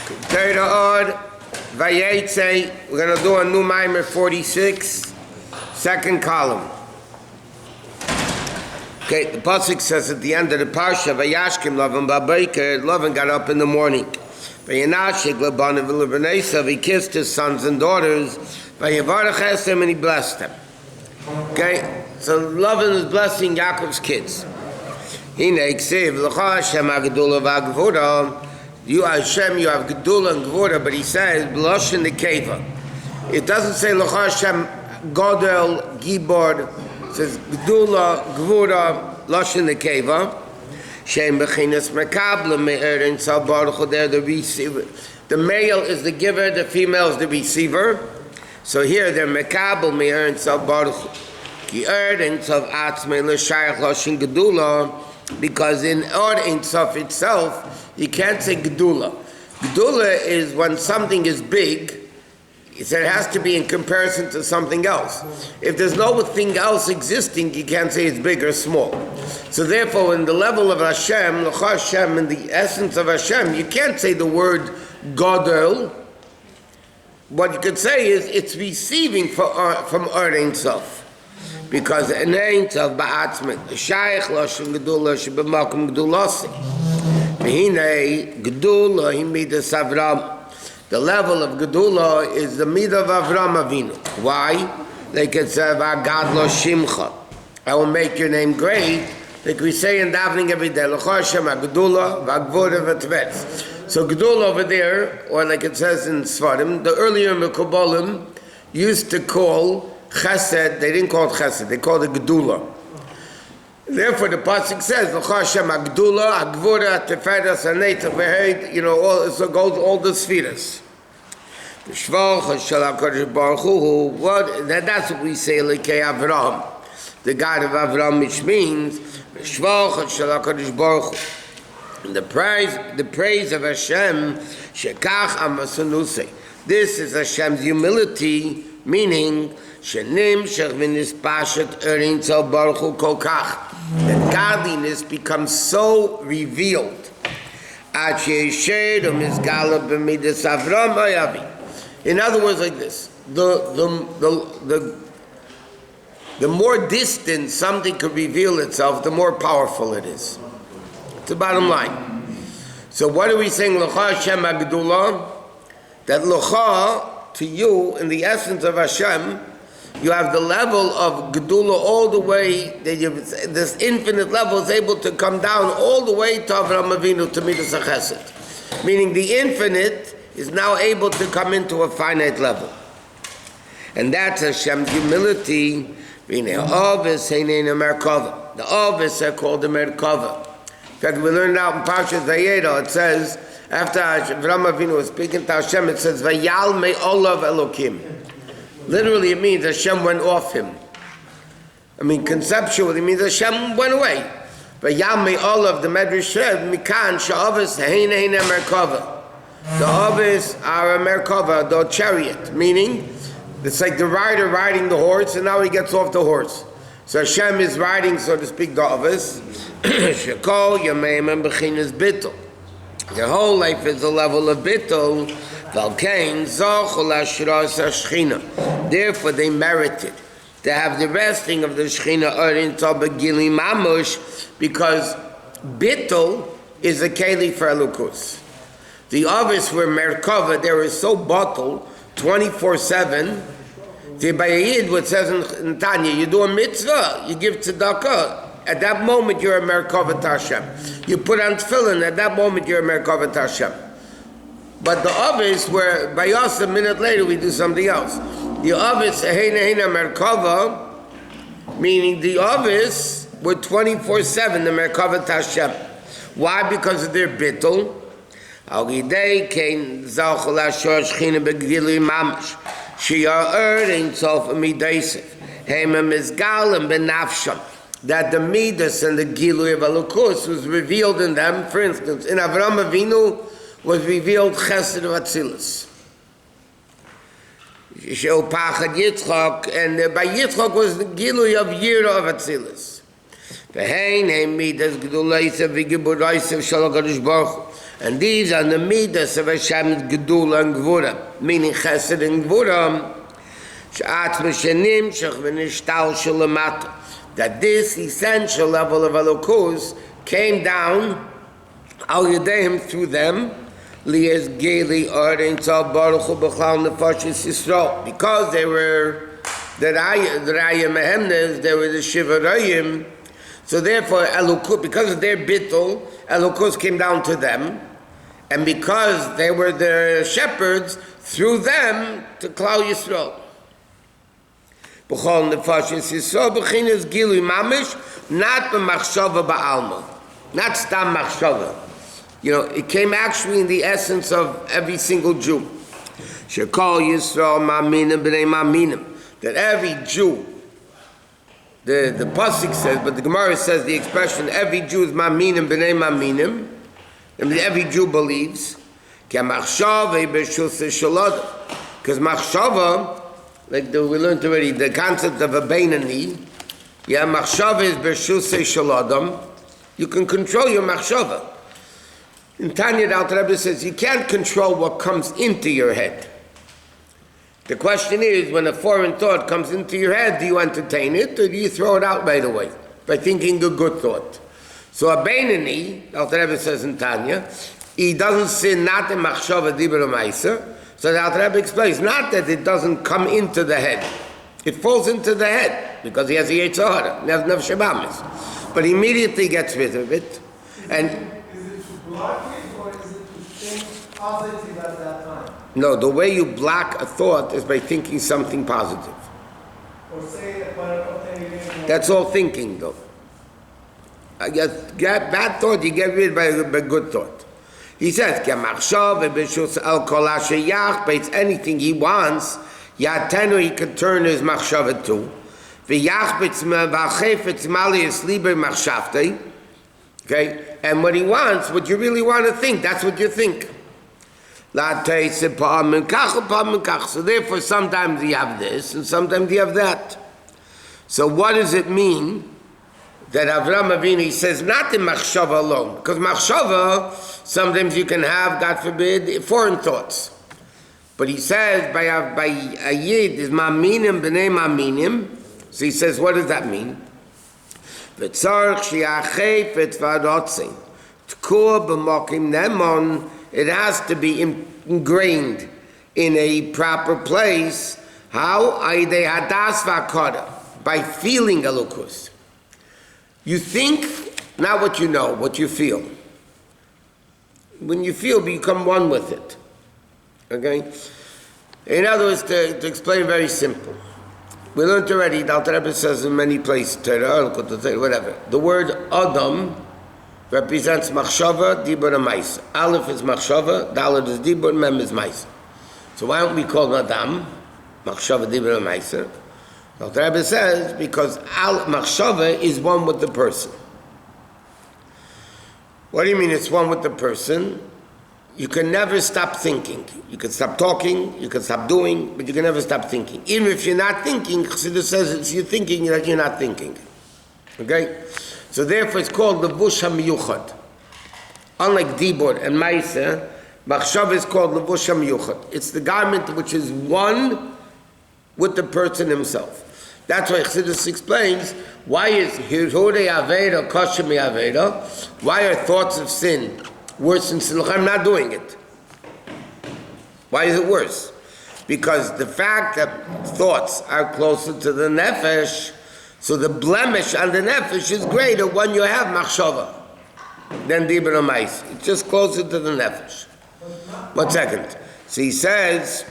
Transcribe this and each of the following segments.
Torah Vayetze. We're going to do a new Maimer 46, second column. Okay, the pasuk says at the end of the parsha, Vayashkim Lavan Babayker. Lavan got up in the morning. Vayanashik Laban v'Levanesav. He kissed his sons and daughters. Vayavarach Esem, and he blessed them. Okay, so Lavan is blessing Yaakov's kids. Hine Ksiv L'cha Hashem Agdula v'Agvura. You Hashem, you have Gedula and Gvura, but he says Blush in the Keva. It doesn't say L'cha Hashem Godel Gibor. It says Gedula Gvura Lush in the Keva. Shem Bechinas Mekabla Me'er and Sal Baruch. They're the receiver. The male is the giver, the female is the receiver. So here they're Mekabel Me'er and Sal Baruch. Ki Er and Sal Atzme L'Shayach Lush in Gedula. Because in Or Ein Sof itself, you can't say Gedula. Gedula is when something is big, it has to be in comparison to something else. If there's no thing else existing, you can't say it's big or small. So therefore, in the level of Hashem, L'cha Hashem, in the essence of Hashem, you can't say the word Godel. What you could say is it's receiving from Or Ein Sof. Because an Ein Sof ba'atzmet, Shayach Lashon Gedula, Shebemakom Gedulasi. Hine Gedula, he midas Avram. The level of Gedula is the midah of Avram Avinu. Why? Like it says, "V'agad lo shimcha." I will make your name great. Like we say in davening every day, "L'cha Hashem Gedula v'agvura v'tvetz." So Gedula over there, or like it says in Svarim, the earlier Mekubalim used to call Chesed. They didn't call it Chesed; they called it Gedula. Therefore, the pasuk says, "L'cha Hashem Agdula, Agvura, Teferes, Aneta, Veheid." You know, all so goes all the spheres. The Shvach Shel HaKadosh Baruch Hu. What? That's what we say, Lekei Avram, the God of Avram, which means the Shvach Shel HaKadosh Baruch Hu. The praise of Hashem. Shekach Amasanusei. This is Hashem's humility, meaning Shenim Shechvinis Pashat Erin Tzal Baruch Hu Kolkach. That godliness becomes so revealed. In other words, like this: the more distant something could reveal itself, the more powerful it is. It's the bottom line. So, what are we saying? L'cha Hashem Agdula. That l'cha to you, in the essence of Hashem, you have the level of Gedula all the way, that this infinite level is able to come down all the way to Avraham Avinu, to Midas HaChesed. Meaning the infinite is now able to come into a finite level. And that's Hashem's humility. The Ovis are called the Merkava. In fact, we learned out in Parashat Vayera, it says, after Avraham Avinu was speaking to Hashem, it says, Vayal me olav Elokim. Literally, it means Hashem went off him. I mean, conceptually, it means Hashem went away. But Yami Olav, the Medrash said, Mikan Sha'avis Heina Heina Merkava. The Avis are a Merkava, the chariot, meaning it's like the rider riding the horse, and now he gets off the horse. So Hashem is riding, so to speak, the Avis. Shekol Yameim and Bechinas Bittul. Their whole life is a level of Bittul. Therefore, they merited to have the resting of the Shechina Orin Tabagili Mamush, because Bittul is a keli for Elukus. The others were Merkava, they were so bottled 24/7. The Bayayid, what says in Tanya, you do a mitzvah, you give tzedakah. At that moment, you're a Merkava to Hashem. You put on tefillin, at that moment, you're a Merkava to Hashem. But the others were, by us, a minute later, we do something else. The others, Heina Merkava, meaning the others were 24/7, the Merkava to Hashem. Why? Because of their bittul. That the Midas and the Gilui of Elokus was revealed in them. For instance, in Avraham Avinu was revealed Chesed of Atzilus. She'opachad Yitzchak, and by Yitzchak was the Gilui of Yira of Atzilus. And And these are the midas of Hashem's Gedula and Gvura, meaning Chesed and Gvura, that this essential level of Elokus came down al Yedehim through them, because they were the Raya Mehemnes, they were the Shivarayim. So therefore, Elokus, because of their bittul, Elokus came down to them, and because they were the shepherds, through them to Klal Yisrael. B'chol nefashis Yisrael b'chinas gilui mamish, not b'machshava ba'alma, not stam machshava. It came actually in the essence of every single Jew. Shekol Yisrael ma'minim b'nei ma'minim, that every Jew, the pasuk says, but the Gemara says the expression every Jew is ma'minim b'nei ma'minim, and every Jew believes. Because machshava, like we learned already, the concept of a beinani, machshava is b'shusei shaladam. You can control your machshava. In Tanya, the Alter Rebbe says you can't control what comes into your head. The question is, when a foreign thought comes into your head, do you entertain it or do you throw it out right away by thinking a good thought? So a beinani, the Alter Rebbe says in Tanya, he doesn't sin not in machshava dibur ma'aser. So the Alter Rebbe explains, not that it doesn't come into the head. It falls into the head, because he has a Yetzer Hara, he has nefesh habamis. But he immediately gets rid of it. And is it to block it, or is it to think positive at that time? No, the way you block a thought is by thinking something positive. Or say it, that's all thinking, though. Bad thought, you get rid by good thought. He says, it's anything he wants, he can turn his machshava to. Okay? And what he wants, what you really want to think, that's what you think. So therefore, sometimes you have this, and sometimes you have that. So what does it mean that Avram Avinu, he says not in machshava alone, because machshava, sometimes you can have, God forbid, foreign thoughts. But he says by a yid is ma'minim b'nei ma'minim. So he says, what does that mean? It has to be ingrained in a proper place. How? By feeling Elokus. You think, not what you know, what you feel. When you feel, you become one with it. Okay? In other words, to explain very simple. We learned already, the Alter Rebbe says in many places, Torah, whatever. The word Adam represents machshava, dibur, and ma'isa. Aleph is machshava, dalet is dibur, mem is ma'isa. So why don't we call him Adam? Machshava, dibur, and ma'isa. The Alter Rebbe says, because machshava is one with the person. What do you mean it's one with the person? You can never stop thinking. You can stop talking, you can stop doing, but you can never stop thinking. Even if you're not thinking, Chassidus says it's you're thinking that you're not thinking. Okay? So therefore it's called the Levush HaMiyuchad. Unlike Dibur and Ma'aseh, Machshava is called Levush HaMiyuchad. It's the garment which is one with the person himself. That's why Chassidus explains, why is Hirhurei Aveda Koshemi Aveda? Why are thoughts of sin worse than sin? Look, I'm not doing it. Why is it worse? Because the fact that thoughts are closer to the nefesh, so the blemish on the nefesh is greater when you have machshava than dibur ma'is. It's just closer to the nefesh. 1 second. So he says,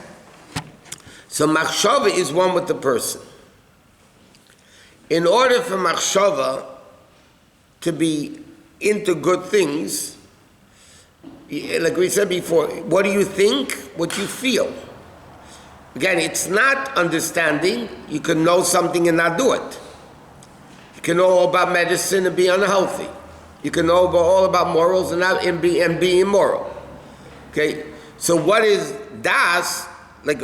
so machshava is one with the person. In order for machshava to be into good things, like we said before, what do you think? What you feel. Again, it's not understanding. You can know something and not do it. You can know all about medicine and be unhealthy. You can know all about morals and be immoral. Okay? So what is das? Like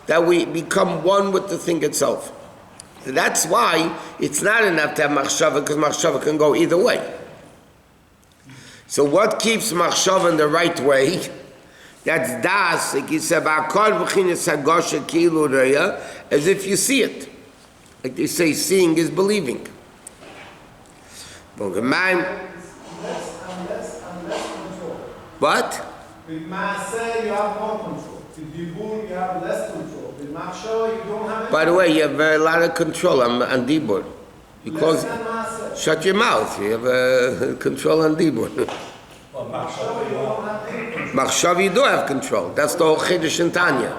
that we become one with the thing itself. So that's why it's not enough to have machshava, because machshava can go either way. So what keeps machshava in the right way? That's das, like he said, as if you see it. Like they say, seeing is believing. Less and less control. What? With Maaseh, you have more control. With Dibur, you have less control. With Machshava, you don't have any. By the way, you have a lot of control on Dibur. You close, Less than Maaseh. shut your mouth. You have control on Dibur. Machshava, you don't have any control. Machshav, you do have control. That's the whole Chiddush in Tanya.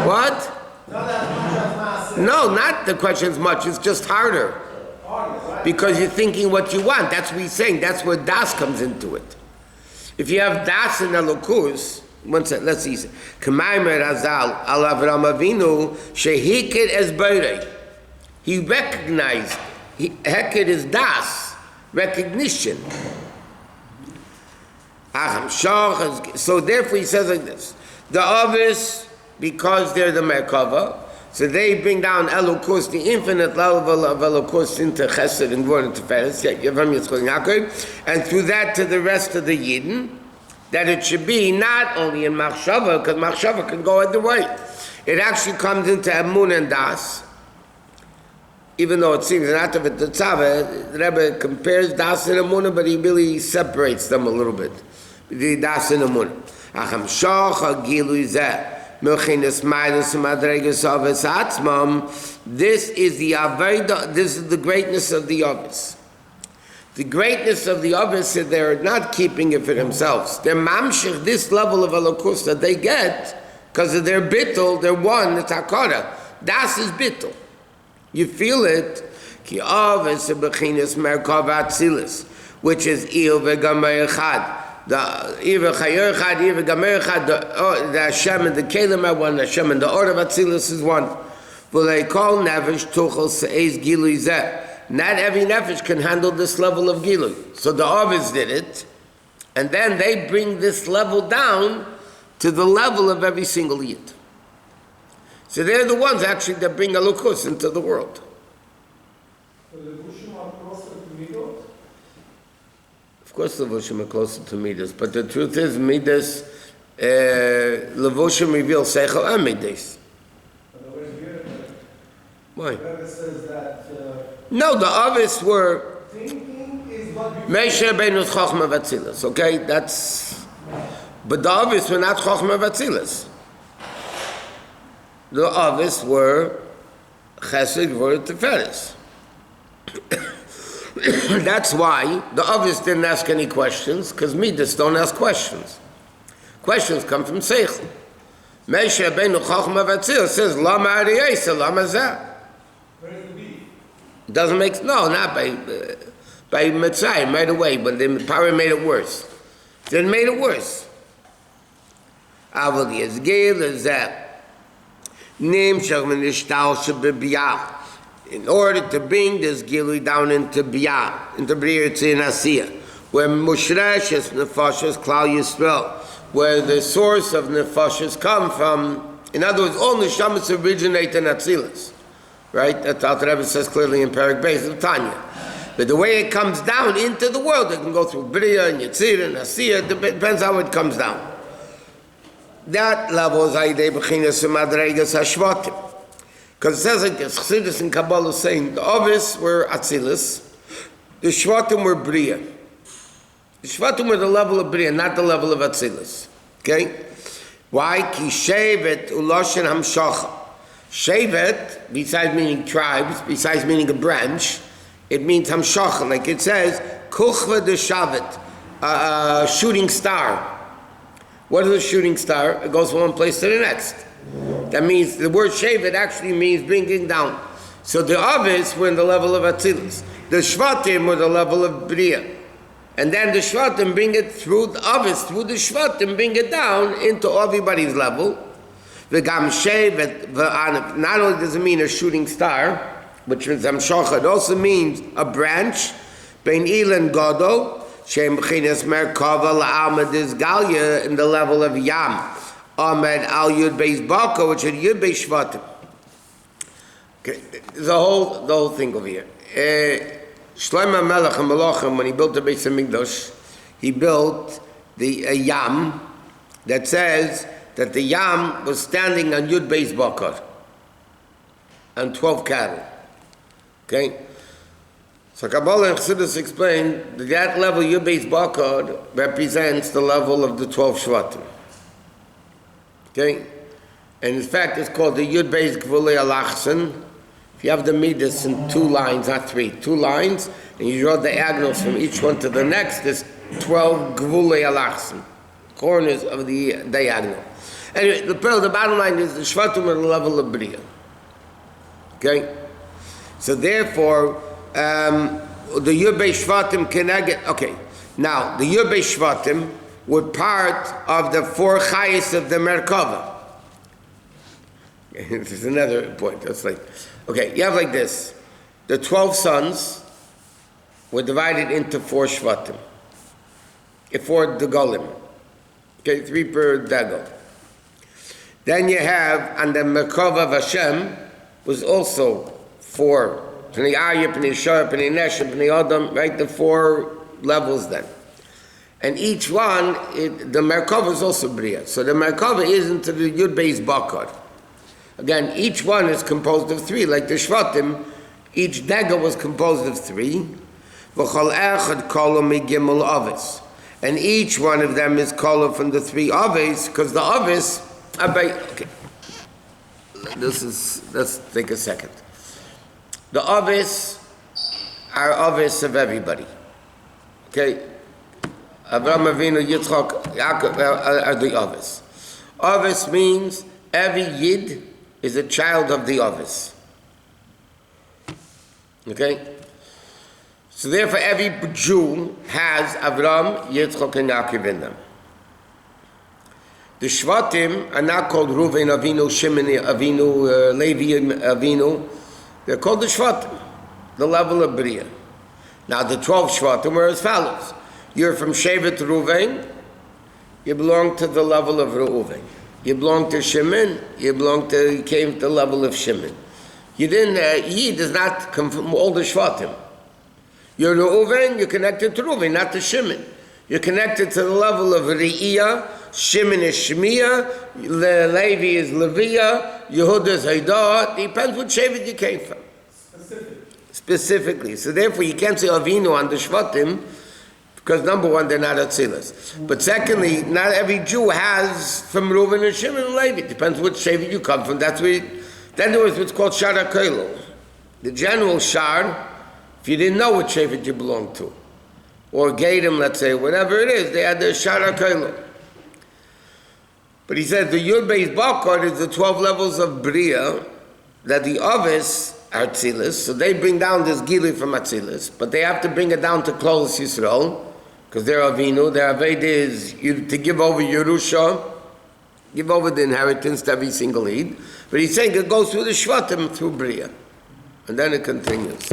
What? Not as much as Maaseh. No, not the question as much. It's just harder. Harder, right? Because you're thinking what you want. That's what he's saying. That's where das comes into it. If you have das in Elokus, one second, let's see. K'maymer Hazal al Avram Avinu shehikid es beirei. He recognized. Hekid is das, recognition. So therefore he says like this. The others, because they're the Merkava, so they bring down Elokus, the infinite level of Elokus into Chesed and Gvur and Tiferes, and through that to the rest of the Yidden, that it should be not only in Machshava, because Machshava can go either way. It actually comes into Emun and Das, even though it seems not of it, the Rebbe compares Das and Emunah, but he really separates them a little bit. The Das and Emunah. This is the Aveda, this is the greatness of the Avis. The greatness of the Avis is they're not keeping it for themselves. They're mamshich, this level of Elokus that they get, because of their bittul, they're one, the takara. Das is bittul. You feel it. Ki Avis bechinas merkav atzilis, which is il vegamer echad. The Iva Chayer Chad, Iva Gamer Chad, the Hashem and the Kalim are one, the Hashem and the Order of Atzilus is one. V'lei kol nefesh tuchel se'ez gilui zeh. Not every nefesh can handle this level of gilui. So the Avis did it, and then they bring this level down to the level of every single Yid. So they're the ones actually that bring Elokus into the world. So the Bushim are closer to Midot? Of course, Levushim are closer to Midas, but the truth is, Midas, Levushim reveals Seichel and Midas. Why? Says that, no, the Avis were thinking is what you Moshe Rabbeinu's Chochmah Vatzilas. Okay, that's. But the Avis were not Chochmah Vatzilas. The Avis were Chesed, Gvur, Tiferes. That's why the Avis didn't ask any questions, because Midas don't ask questions. Questions come from Seichel. Moshe Rabbeinu Chochmah Vatzilas says, Lama Ariyesa, Lama Zeh. Where is the beef? Doesn't make, no, not by Mitzrayim, right away, but the power made it worse. Then made it worse. Aval Yezgil is that Nim Shagman Ishtal Shabibiyah. In order to bring this Gilui down into Biyah, into B'riyah Tzin Asiyah, where Mushresh is Nefashas Klal Yisrael, where the source of Nefashas come from. In other words, all Neshamas originate in Atzilus. Right? That's what the Rebbe says clearly in Perek Beis of Tanya. But the way it comes down into the world, it can go through B'riyah and Yetzirah and Asiyah, depends how it comes down. That level is Aydei B'chinas Madreigas HaShvatim. Because it says like this, Chassidus and Kabbalah is saying, the Avis were Atzilus, the Shvatim were B'riyah. The Shvatim were the level of B'riyah, not the level of Atzilus. Okay? Why? Ki Shevet Uloshen Hamshacha. Shevet, besides meaning tribes, besides meaning a branch, it means Hamshacha, like it says, Kuchva de Shavet, a shooting star. What is a shooting star? It goes from one place to the next. That means the word Shevet actually means bringing down. So the Avis were in the level of Atzilus. The Shvatim were the level of B'riyah. And then the Shvatim bring it through the Avis, through the Shvatim, bring it down into everybody's level. V'gam Shevet, not only does it mean a shooting star, which means Hamshacha, it also means a branch, Bein Il and Godo, Shem B'chinas Merkava La'almad is Galya, in the level of Yam. Ahmed Al Yud Beis Baka, which is Yud Beis Shvatim. Okay, there's the whole thing over here. Shlomo Melech and Malachim, when he built the Beis HaMikdash, he built the yam that says that the yam was standing on Yud Beis Bakar and 12 cattle. Okay? So Kabbalah and Chassidus explained that level Yud Beis Bakar represents the level of the 12 Shvatim. Okay? And in fact, it's called the Yud Beis Gvulei Alachsan. If you have the midas in 2 lines, not 3, 2 lines, and you draw diagonals from each one to the next, there's 12 Gvulei Alachsan, corners of the diagonal. Anyway, the bottom line is the Shvatim are the level of Bria. Okay? So therefore, the Yud Beis Shvatim can get, okay. Now, the Yud Beis Shvatim were part of the 4 Chayes of the Merkava. This is another point. That's like, okay, you have like this. The 12 sons were divided into 4 Shvatim. 4 Degolim. Okay, 3 per Degol. Then you have, and the Merkava of Hashem was also 4. Pnei Arya, Pnei Shor, Pnei Neshem, Pnei Adam, right? The 4 levels then. And each one, the Merkava is also Bria. So the Merkava is into the Yud Beis Bakar. Again, each one is composed of 3, like the Shvatim, each Dega was composed of 3. V'chol echad kolo migimel avis. And each one of them is kolo from the 3 avis, because the avis, okay. Let's take a second. The avis are avis of everybody. Okay? Avraham Avinu, Yitzchak, Yaakov are the avis. Avis means every Yid is a child of the Avis. Okay? So therefore every Jew has Avram, Yitzchak, and Yaakov in them. The Shvatim are not called Reuven Avinu, Shimon Avinu, Levi Avinu. They're called the Shvatim, the level of Bria. Now the 12 Shvatim are as follows. You're from Shevet Reuven, you belong to the level of Reuven. You belong to Shimon, you came to the level of Shimon. You didn't, Yid does not come from all the Shvatim. You're Reuven, you're connected to Reuven, not to Shimon. You're connected to the level of Re'iyah, Shimon is Shemiah, Levi is Leviah, Yehuda is Haidah. Depends what Shevet you came from. Specifically. So therefore you can't say Avinu on the Shvatim, because number one, they're not Atzilus. But secondly, not every Jew has from Reuven and Shimon and Levi. It depends which Shevet you come from. That's where then there was what's called Shar HaKoilo. The general Shar, if you didn't know what Shevet you belonged to, or Gadim, let's say, whatever it is, they had the Shar HaKoilo. But he says the Yud Beis Bakar is the 12 levels of Bria, that the Avis are Atzilus, so they bring down this Gili from Atzilus, but they have to bring it down to Klolus Yisrael, because they're Avinu, their Aved is to give over Yerusha, give over the inheritance to every single Eid. But he's saying it goes through the Shvatim, through Bria. And then it continues.